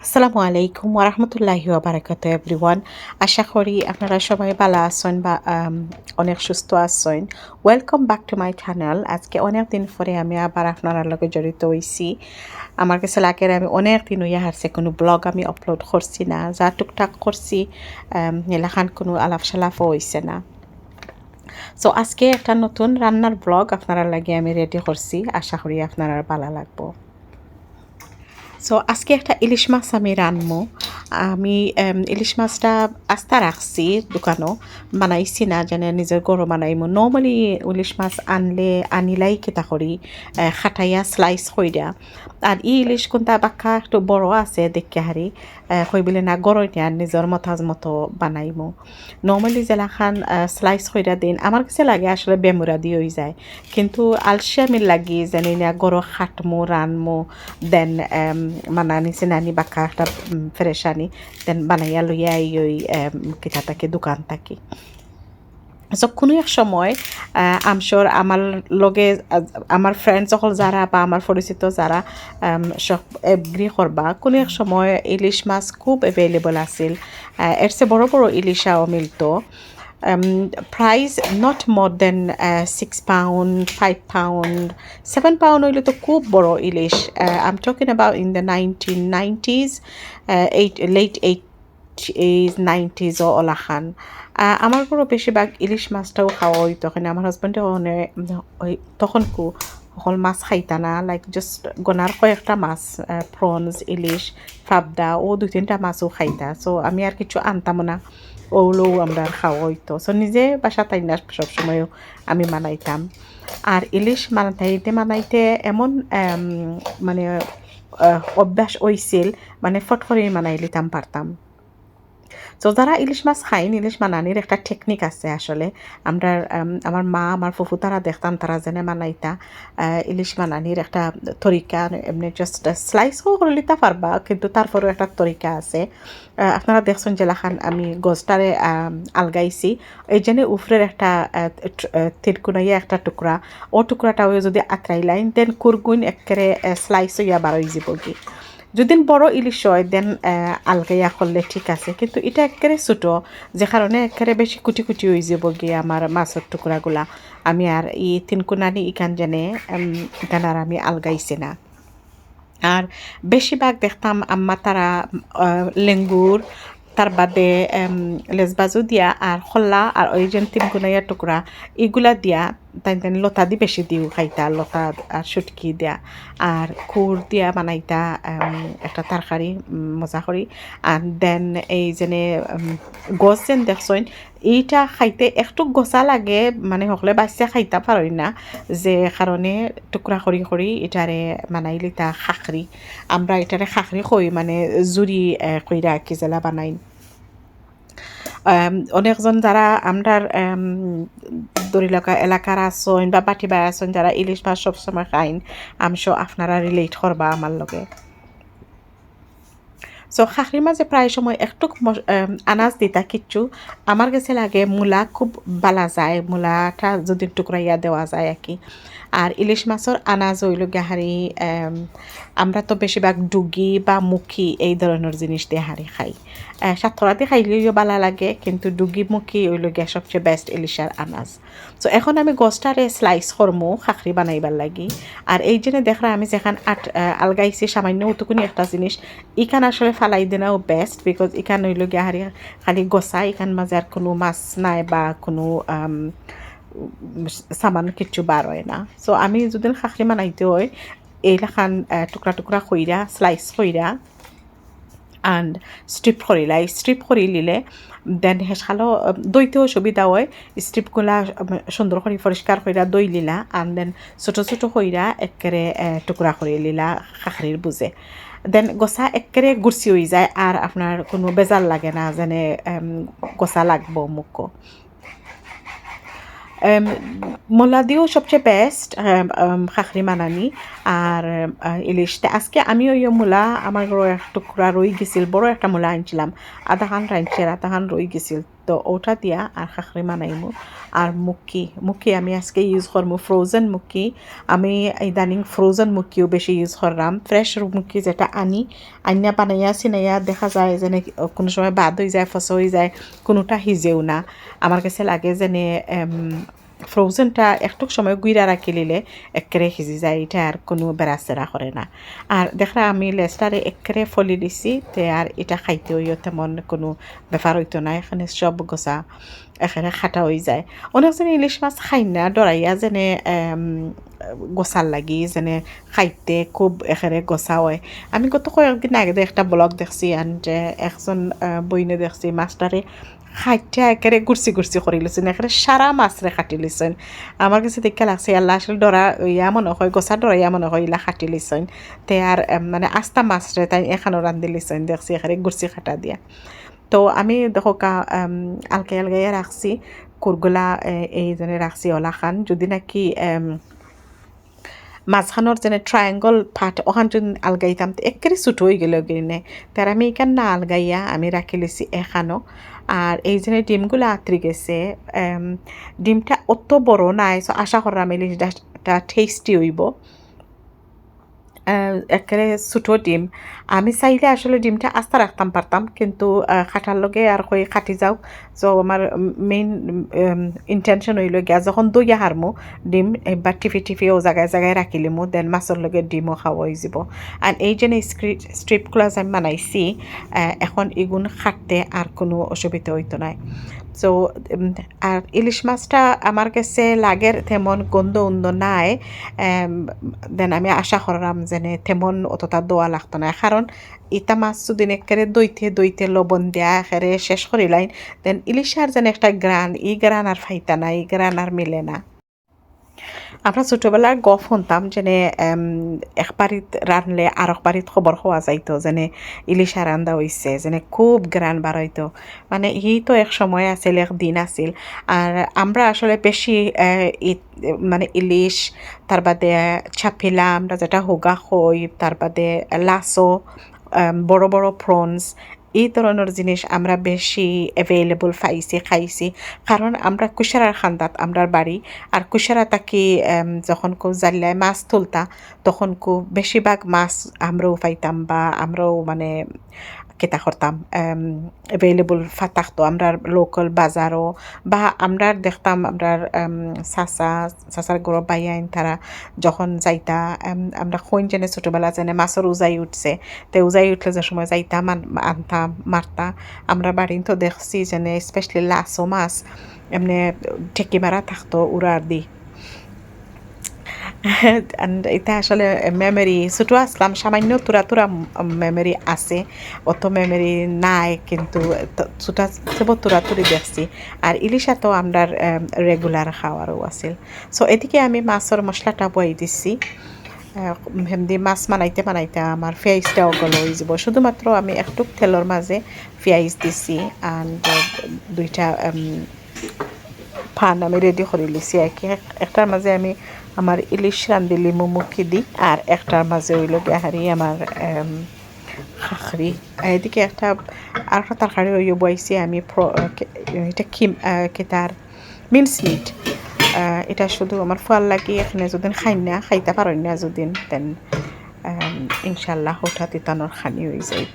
আসসালামু আলাইকুম ওরহমতুল্লাহি ওবারাকাতু এভরিওয়ান। আশা করি আপনারা সবাই ভালো আছেন বা অনেক সুস্থ আছেন। Welcome back to my channel. আজকে অনেক দিন পরে আমি আবার আপনার লগে জড়িত হইছি। আমার কাছে লাগে আমি অনেক দিন হইয়া হারছে কোনো ব্লগ আমি আপলোড করছি না, যা টুকটাক করছি এলাকান কোনো আলাপ সালাপও হইছে না। সো আজকে একটা নতুন রান্নার ব্লগ আপনারা লাগে আমি রেডি করছি, আশা করি আপনারা ভালো লাগবো। সো আজকে একটা ইলিশ মাছ আমি রানবো। আমি ইলিশ মাছটা আস্তা রাখছি দোকানও, বানাইছি না যেন নিজের গরম বানাইমো। নর্মালি ইলিশ মাছ আনিলাই কেতা করি খাটাইয়া স্লাইস কইরা। আর ইলিশ কোনটা বাক্কা একটু বড় আছে দেখে হারি কইবিলে না গরম আর নিজের মতাজ মতো বানাইমো। নর্মালি জেলাখান স্লাইস কইরা দিন আমার কাছে লাগে আসলে বেমুরা দিয়ে হয়ে যায়, কিন্তু আলসিয়ামির লাগি জানি না গরম খাটমো রানমো দেন মানানি সিনানি বাক্কা একটা ফ্রেশ আনি দেন বানাইয়া লইয়া ওই কিতা থাকি দোকান থাকি। সো কোনো এক সময় আমশোর আমার লগে আমার ফ্রেন্ড সকল যারা বা আমার পরিচিত যারা সব এগ্রি করবা, কোনো এক সময় ইলিশ মাছ খুব অ্যাভেলেবল আছিল। এর চেয়ে বড় বড় ইলিশাও মিলতো। Price not more than 6 pound, 5 pound, 7 pound হইলে তো খুব বড় ইলিশ। I'm talking about in the 1990s, late 80s, 90s ও ওলাখান। আমার কোনো বেশিরভাগ ইলিশ মাছটাও খাওয়া হইতো, ওখানে আমার হাজব্যান্ডও ওই তখন সকল মাছ খাইতা না, লাইক জাস্ট গোনার কয়েকটা মাছ, প্রনস, ইলিশ, ফাবদা ও 2-3টা মাছও খাইতা। সো আমি আর কিছু আনতাম না, ওগুলোও আমরা খাওয়া হইতো। সো নিজে বাসা তাই না সবসময়ও আমি বানাইতাম। আর ইলিশ বানাইতে এমন মানে অভ্যাস হইছিল, মানে ফট করে বানাই লিতাম পারতাম। তো যারা ইলিশ মাছ খাইন, ইলিশ বানানির একটা টেকনিক আছে আসলে। আমরা আমার মা আমার ফুফু তারা দেখতাম, তারা জেনে বানাইতা ইলিশ বানানির একটা তরিকা। এমনি জাস্ট স্লাইসও করে লিতে পারবা, কিন্তু তারপরেও একটা তরিকা আছে। আপনারা দেখছেন জেলাখান আমি গোস্তারে আলগাইছি, এই জন্য উফরের একটা তিরকুনাইয়া একটা টুকরা, ও টুকরাটাও যদি আঁকড়াইলাইন দেন কুরগুইন একেবারে স্লাইস হইয়া বারোই যাব কি। যদি বড় ইলিশ হয় দেন আলগাইয়া করলে ঠিক আছে, কিন্তু এটা একেবারে ছোটো, যে কারণে একেবারে বেশি কুটি কুটি হয়ে যাব গিয়ে আমার মাছের টুকরাগুলা। আমি আর তিনকুনানি ইকান জানে ইকান আর আমি আলগাইছি না। আর বেশিরভাগ দেখতাম আম্মা তারা লেঙ্গুর তার বাদে লেজবাজু দিয়া আর খোল্লা আর ওই যে তিনকুনাইয়া টুকরা এগুলা দিয়া তাই লতা দি বেশি দিও খাইতা, লতা আর সুটকি দিয়া আর খুর দিয়া বানাইতা একটা তরকারি মজা করি। আর দেন এই যেনে গছ যেন দেখছেন, এইটা খাইতে একটু গছা লাগে, মানে সকলে বাচ্চা খাইতা পারই না, যে কারণে টুকরা করি করি এটারে বানাই লিতা খাখরি। আমরা এটারে খাখরি কই, মানে জুরি কইরা কি জেলা বানাই। অনেকজন যারা আমরার দরিলকা এলাকার আসন বা বাটিবাই আসন যারা ইলিশ মাছ সবসময় খাইন, আমসো আপনারা রিলেট করবা আমার লগে। সো খাখরির মাঝে প্রায় সময় একটু আনাজ দিতা কিচ্ছু। আমার কাছে লাগে মূলা খুব বালা যায়, মূলাটা যদি টুকরাইয়া দেওয়া যায় আর কি। আর ইলিশ মাছের আনাজ হইল গাহারি, আমরা তো বেশিরভাগ ডুগি বা মুখি এই ধরনের জিনিস দিয়ে হারি খাই। সাতরাতে খাইলেও বালা লাগে, কিন্তু ডুগি মুখি হইল গিয়া সবচেয়ে বেস্ট ইলিশার আনাজ। সো এখন আমি গোস্তারে স্লাইস করমু খাখরি বানাইবার লাগি। আর এই জন্য দেখরা আমি যেখান আলগাইছি সামান্য উতুকুনি একটা জিনিস, ইখান আসলে ফালাই দেনাও বেস্ট, বিকজ ইখান হইল গিয়া হারি খালি গোসা, ইখান মাঝে আর কোনো মাছ নাই বা কোনো সামান কিচ্ছু বার হয় না। সো আমি যদি খাখরি বানাইতে হয় এইলাখান টুকরা টুকরা কইরা স্লাইস কইরা অ্যান্ড স্ট্রিপ করি লিলে দেন হেসালো দইতেও সুবিধা হয়। স্ট্রিপগুলা সুন্দর করে পরিষ্কার কইরা দই লিলা অ্যান্ড দেন ছোটো ছোটো কইরা একেবারে টুকরা করে লিলা খাখরির বুঝে। দেন গোসা একেবারে গুড়ছি হয়ে যায়, আর আপনার কোনো বেজাল লাগে না যেন গোসা লাগবো মুখো। মোলা দিয়েও সবচেয়ে বেস্ট খাখরি বানানি আর ইলিশটা। আজকে আমি ওই মূলা আমার এক টুকরা রই গেছিল, বড় একটা মূলা আনছিলাম, আধা খান রাঁধছি আর আধা খান রই গেছিল। তো ওটা দিয়া আর খাখরি বানাইমু। আর মুকি আমি আজকে ইউজ করবো ফ্রোজেন মুকি। আমি ইদানিং ফ্রোজেন মুকিও বেশি ইউজ করলাম। ফ্রেশ মুকি যেটা আইনা বানাইয়া চিনাইয়া দেখা যায় যেন কোনো সময় বাদ হয়ে যায়, ফসা হয়ে যায়, কোনোটা হিজেও না। আমার কাছে লাগে যেন ফ্রোজেনটা একটু সময় গুইরা রাখি নিলে একেবারে সিজি যায়, এটা আর কোনো বেড়াচেরা করে না। আর দেখা আমি লেস্টারে একেবারে ফলি দিছি তে আর এটা খাইতে হইও তেমন কোনো ব্যাপার হইতো না, এখানে সব গোছা এখানে খাটা হয়ে যায়। অনেকজনে ইলিশ মাছ খাই না ডরাইয়া যেনে গোসার লাগি যেনে খাইতে খুব এখানে গোসা হয়। আমি গত কয়েকদিন আগে একটা ব্লগ দেখছি অ্যান্ড একজন বইনে দেখছি মাছটারে খাইটা একেবারে গুড়ছি করে লেছেন, একেবারে সারা মাছরে কাটি লেছেন। আমার কাছে দেখে লাগছে আল্লাহ আসলে ডরা ইয়া মনে হয় গোসা ডরা ইয়া মনে হয় ইলা কাটি লেছেন। তে আর মানে আস্তা মাছরে তাই এখানো রান্ধি লেছেন দেখছি একেবারে গুড়ছি কাটা দিয়া। তো আমি দেখো আলগাইয়া রাখছি কুরগুলা এই জন্য রাখছি ওলা খান যদি নাকি মাঝখানোর যেন ট্রায়াঙ্গল ফাট ওখান যদি আলগাইতাম একেবারে ছুটো হয়ে গেল গিনে, তার আমি এখান না আলগাইয়া আমি রাখি লেছি এখানো। আর এই জন্য ডিমগুলো আতরি গেছে, ডিমটা অত বড় নাই, আশা করলাম ইলিশটা টেস্টি হইব। একেবারে ছোটো ডিম, আমি চাইলে আসলে ডিমটা আস্তা রাখতাম পারতাম, কিন্তু খাটার লগে আর কই খাটি যাওক। সো আমার মেইন ইন্টেনশন হইল গিয়া যখন দইয়া হারমো ডিম এবার টিফিও জায়গায় জায়গায় রাখিলিমো, দেন মাছের লগে ডিমও খাওয়া হয়ে যাব। আর এই যে স্ট্রিপগুলো আমি বানাইছি এখন এগুন খাটতে আর কোনো অসুবিধা হইতো না। সো আর ইলিশ মাছটা আমার কাছে লাগের তেমন গন্ধ উন্ধ নাই, দেন আমি আশা করলাম যেন তেমন অতটা দোয়া লাগতো না, কারণ ইটা মাছ যদি একেবারে দইতে লবণ দেয়া একেবারে শেষ করিলাইন, দেন ইলিশার যেন একটা গ্রান, ই গ্রান আর ফাইতা না, ই গ্রান আর মিলে না। আমরা ছোটোবেলায় গফ শুনতাম যেনে একবারিত রানলে আর একবারিত খবর হওয়া যাইতো যেনে ইলিশা রান্দা হইছে, যেনে খুব গ্রান বার হইতো। মানে ই তো এক সময় আছিল, এক দিন আছিল। আর আমরা আসলে বেশি মানে ইলিশ, তার বাদে ছাপিলা আমরা যেটা হোগা হই, তার বাদে লাসো, বড় বড় প্রনস, এই ধরনের জিনিস আমরা বেশি অ্যাভেলেবল খাইছি, কারণ আমরা কুশারার খান্দাত আমরার বাড়ি। আর কুশারা তাকি যখন কো জাল্লায় মাছ তুলতা তখন কো বেশিরভাগ মাছ আমরাও পাইতাম, বা আমরাও মানে কেতা করতাম অ্যাভেলেবল থাকতো আমরার লোকাল বাজারও, বা আমরা দেখতাম আমরার চাচার গড় বাইয়াইন তারা যখন যাইতা, আমরা খৈন জেনে ছোটোবেলা জেনে মাছের উজাই উঠছে, তে উজাই উঠলে যে সময় যাইতাম আনতাম মারতা। আমরা বাড়ি তো দেখছি যেনে স্পেশালি লাসো মাছ এমনি ঠেকি মারা থাকতো উড়ার দি। এটা আসলে মেমোরি ছোটো আসলাম সামান্য তুরা মেমোরি আছে, অত মেমোরি নাই, কিন্তু ছোটো তুরি দেখছি। আর ইলিশা তো আমরা রেগুলার খাওয়ারও আছিল। সো এদিকে আমি মাছের মশলাটা বই দিচ্ছি, হেমদি মাছ বানাইতে আমার পেঁয়াজটাও গলো হয়ে যাব। শুধুমাত্র আমি একটু তেলের মাঝে পেঁয়াজ দিছি, অ্যান্ড দুইটা ফান আমি রেডি করে লিছি আর কি। একটার মাঝে আমি আমার ইলিশ রান্দিলি মুখি দিই, আর একটার মাঝে হইল গিয়াহারি আমার খাখরি। এদিকে একটা আর একটা তরকারি হইয়া বইছি আমি, এটা কেতার মিন্স মিট। এটা শুধু আমার ফল লাগি, এখানে যদিন খাইতে পারেন না যদিন, দেন ইনশাল্লাহ হঠাৎ ইতানোর খানি হয়ে যাইব।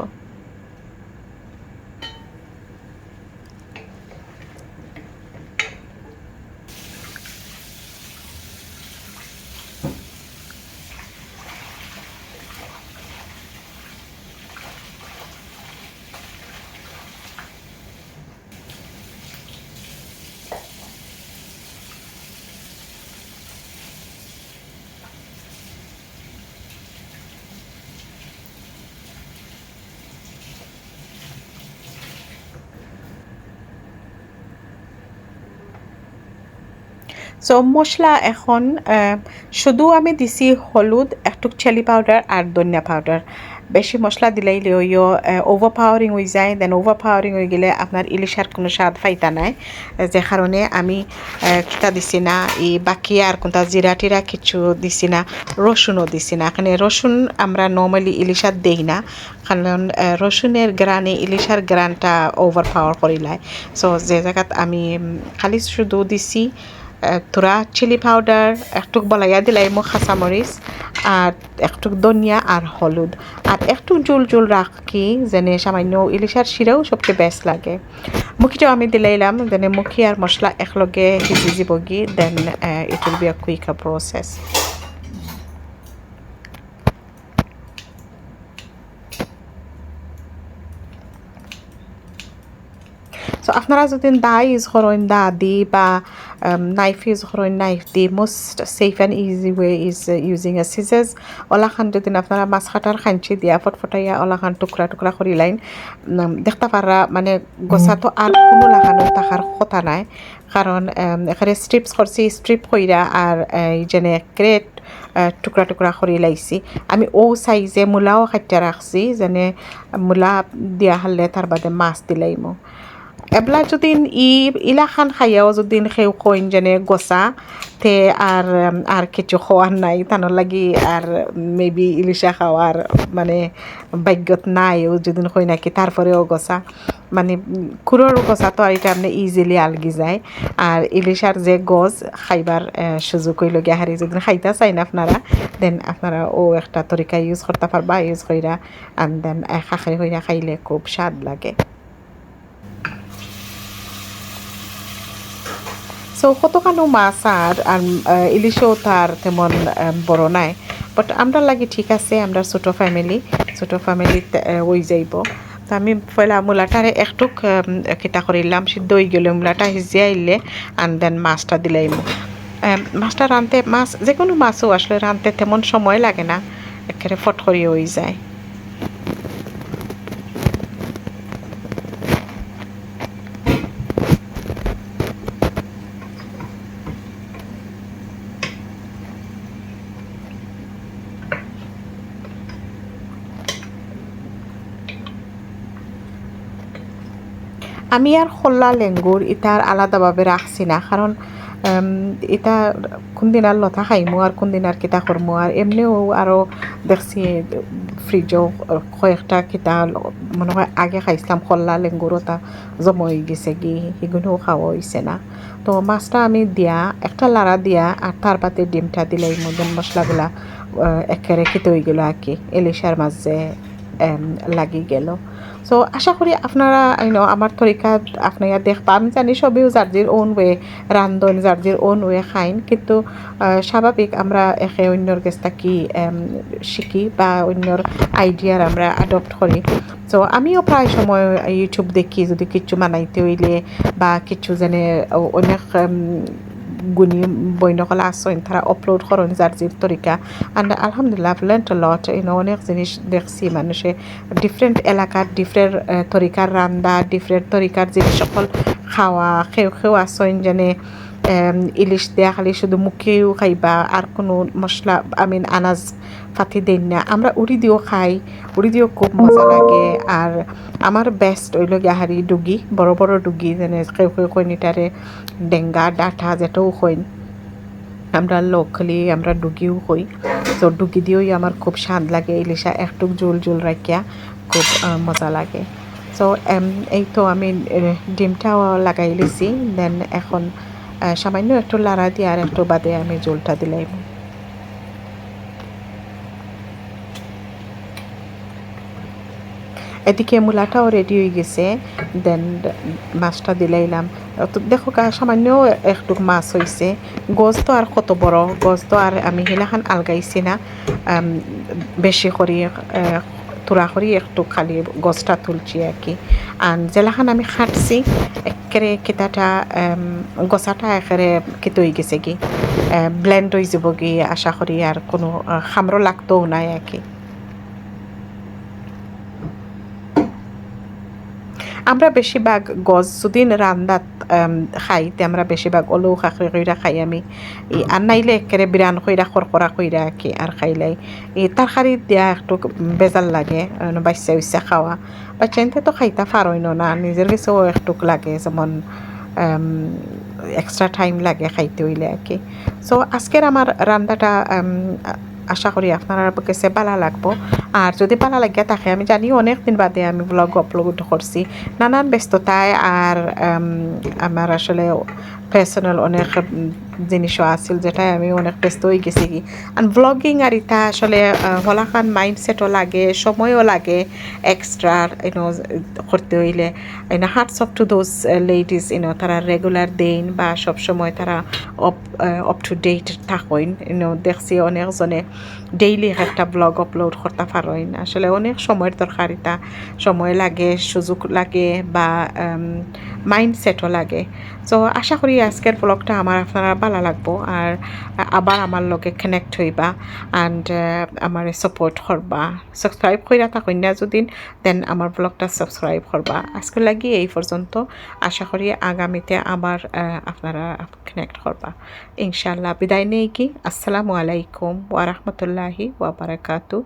সো মশলা এখন শুধু আমি দিছি হলুদ, একটু চিলি পাউডার আর ধনিয়া পাউডার, বেশি মশলা দিলাইলে ওইও ওভার পাওয়ারিং হয়ে যায়, দেন ওভার পাওয়ারিং হয়ে গেলে আপনার ইলিশার কোনো স্বাদ ফাইতা নাই। যে কারণে আমি কিতা দিছি না, এই বাকি আর কোনটা জিরা টিরা কিছু দিছি না, রসুনও দিছি না। এখানে রসুন আমরা নর্মালি ইলিশার দেই না, কারণ রসুনের গ্রানে ইলিশার গ্রানটা ওভার পাওয়ার করিলায়। সো যে জায়গাত আমি খালি শুধু দিছি তোরা চিলি পাউডার, একটু বলাইয়া দিলাই মো কাঁচামরিচ আর একটু ধনিয়া আর হলুদ, আর একটু জুল জুল রাখি যেন সামান্য ইলিশার শিরাও সবচেয়ে বেস্ট লাগে। মুখিটাও আমি দিলাইলাম, যেন মুখি আর মশলা একলগে সিজি যাবগি, then it will be a quick process. So আপনারা যদি দা ইউজ করেন দা দি বা নাইফ ইউজ করেন নাইফ দি, most safe and easy way is using a scissors. ওলাখান যদি আপনারা মাছ কাটার খাঞ্চি দিয়া ফটফটাইয়া ওলাখান টুকরা টুকরা করি লাইন দেখতে পারা, মানে গোসা তো আর কোনো লাগানো তাহার কথা নাই, কারণ এখানে স্ট্রিপস করছি, স্ট্রিপ কইরা আর এই যেনে ক্রেট টুকরা টুকরা করে লাইছি। আমি ও সাইজে মূলাও কাটিয়া রাখছি, যেনে মূলা দিয়া হারলে তার বাদে মাছ দিলাইমো। এবলা যদি ইলাখান খাইয়াও যদি সেও কইন যেনে গছা তে আর কিছু খাওয়ার নাই, তানোর লাগি আর মেবি ইলিশা খাওয়ার মানে ভাগ্যত নাইও যদি কই নাকি তারপরেও গছা, মানে খুরোর গছা তো আর এটা আপনি ইজিলি আলগি যায়। আর ইলিশার যে গজ খাইবার সুযোগ হইল গিয়া হারি যদি খাইতে চাই না আপনারা, দেন আপনারা ও একটা তরিকা ইউজ করতে পারবা, ইউজ কইরা অ্যান্ড দেন খাখরি হইয়া খাইলে খুব স্বাদ লাগে। সো কতখানো মাছ আর ইলিশও তার তেমন বড় নাই, বাট আমরা লাগি ঠিক আছে, আমরা ছোটো ফ্যামিলিতে ওই যাইব। তো আমি পয়লা মূলাটারে একটু কিতা করিলাম, সিদ্ধ হয়ে গেলে মূলাটা সিজিয়ে আইলে অ্যান্ড দেন মাছটা দিলাইম। মাছটা রাঁধতে, মাছ যে কোনো মাছও আসলে রাঁধতে তেমন সময় লাগে না, একেবারে ফট করিয়ে হয়ে যায়। আমি আর খোল্লা লেঙ্গুর ইতার আলাদাভাবে রাখছি না, কারণ এটা কোন দিন আর লতা খাইমো আর কোন দিন আর কিতা করমো, আর এমনিও আরও দেখছি ফ্রিজও কয়েকটা কিতা মনে হয় আগে খাইছিলাম খোল্লা লেঙ্গুর, ওটা জমা হয়ে গেছে কি সেগুলোও খাওয়া হয়েছে না। তো মাছটা আমি দিয়া একটা লাড়া দিয়া আর তার পাতে ডিমটা দিলাই মধ্যে মশলাগুলা একেবারে খেতে হয়ে গেলো আর কি, ইলিশার মাঝে লাগি গেল। সো আশা করি আপনারা আমার তরিকা আপনারা দেখবা, আমি জানি সবেও যার ওন ওয়ে রান্ধন, যার ওন ওয়ে খাইন, কিন্তু স্বাভাবিক আমরা একে অন্যর কাছ থাকি শিখি বা অন্যর আইডিয়ার আমরা অ্যাডপ্ট করি। সো আমিও প্রায় সময় ইউটিউব দেখি যদি কিছু বানাইতে হইলে বা কিছু যেনে অনেক গুণী বইনকলা আসেন তারা আপলোড করেন যার তরিকা, অ্যান্ড আলহামদুলিল্লাহ আইভ লার্নড আ লট। অনেক জিনিস দেখছি মানুষে ডিফারেন্ট এলাকার ডিফারেন্ট তরিকার রান্না, ডিফারেন্ট তরিকার জিনিস সকল খাওয়া, কেউ আসেন যেনে ইলিশ দেয়া খালি শুধু মুখেও খাইবা আর কোনো মশলা আনাজ ফাতি দেন না, আমরা উড়ি দিয়েও খাই, উড়ি দিয়েও খুব মজা লাগে। আর আমার বেস্ট হইল গাহারি ডুগি, বড় বড় ডুগি যেনে কেউ কইনিটারে ডেঙ্গা ডাঁঠা যেটাও কইন, আমরা লোকালি আমরা ডুগিও কই। তো ডুগি দিয়েও আমার খুব স্বাদ লাগে, ইলিশা একটু জোল রাখিয়া খুব মজা লাগে। সো এই তো আমি ডিমটাও লাগাই লিছি, দেন এখন সামান্য একটু লাড়া দিয়ে আর একটু বাদে আমি জোলটা দিলাম। এদিকে মূলাটাও রেডি হয়ে গেছে, দেন মাছটা দিলাইলাম। তো দেখো সামান্য একটু মাছ হয়েছে, গজ তো আর কত বড় গজ তো আর আমি হিলাখান আলগাইছি না, বেশি করি তোরা করি একটু খালি গছটা তুলছি আর কি। আর জেলাখান আমি খাটছি একেবারে কেতাটা গছাটা একেবারে কেটে হয়ে গেছে কি ব্লেন্ড হয়ে যাব কি, আশা করি আর কোনো খামরো লাগতেও নাই আর কি। আমরা বেশিরভাগ গছ যদি রান্দাত খাই তে আমরা বেশিরভাগ অলৌ খাখরি কইরা খাই আমি আর নাইলে একেবারে বিরান কইরা খরখরা কইরা কি আর খাইলাই তরকারি দিয়া একটু বেজাল লাগে বাচ্চা উচ্চা খাওয়া বাচ্চা এনতে তো খাইতা পারই না নিজের কাছেও একটু লাগে যেমন এক্সট্রা টাইম লাগে খাইতে হইলে আর কি সো আজকের আমার রান্নাটা আশা করি আপনার কাছে ভালো লাগবো আর যদি ভালো লাগে থাকে আমি জানি অনেক দিন বাদে আমি ব্লগ আপলোড করছি নানান ব্যস্ততায় আর আমার আসলে পার্সোনাল অনেক জিনিসও আছিল যেটাই আমি অনেক ব্যস্ত হয়ে গেছি কি আর ব্লগিং আর এটা আসলে হলাখান মাইন্ডসেটও লাগে সময়ও লাগে এক্সট্রা করতে হইলে hats off to those ladies তারা রেগুলার দেন বা সবসময় তারা অপ টু ডেট থাকেন দেখছি অনেকজনে ডেইলি একটা ব্লগ আপলোড করতে পারেন আসলে অনেক সময়ের দরকার এটা সময় লাগে সুযোগ লাগে বা মাইন্ডসেটও লাগে সো আশা করি আজকের ব্লগটা আমার আপনারা ভালো লাগবো আর আবার আমার লগে কানেক্ট হইবা অ্যান্ড আমার সাপোর্ট করবা সাবস্ক্রাইব কইরা থাকুন না যদি দেন আমার ব্লগটা সাবস্ক্রাইব করবা আজকে লাগি এই পর্যন্ত আশা করি আগামীতে আবার আপনারা কানেক্ট করবা ইনশাআল্লাহ বিদায় নেই কি আসসালামু আলাইকুম ওয়া রাহমাতুল্লাহি ওয়া বারাকাতু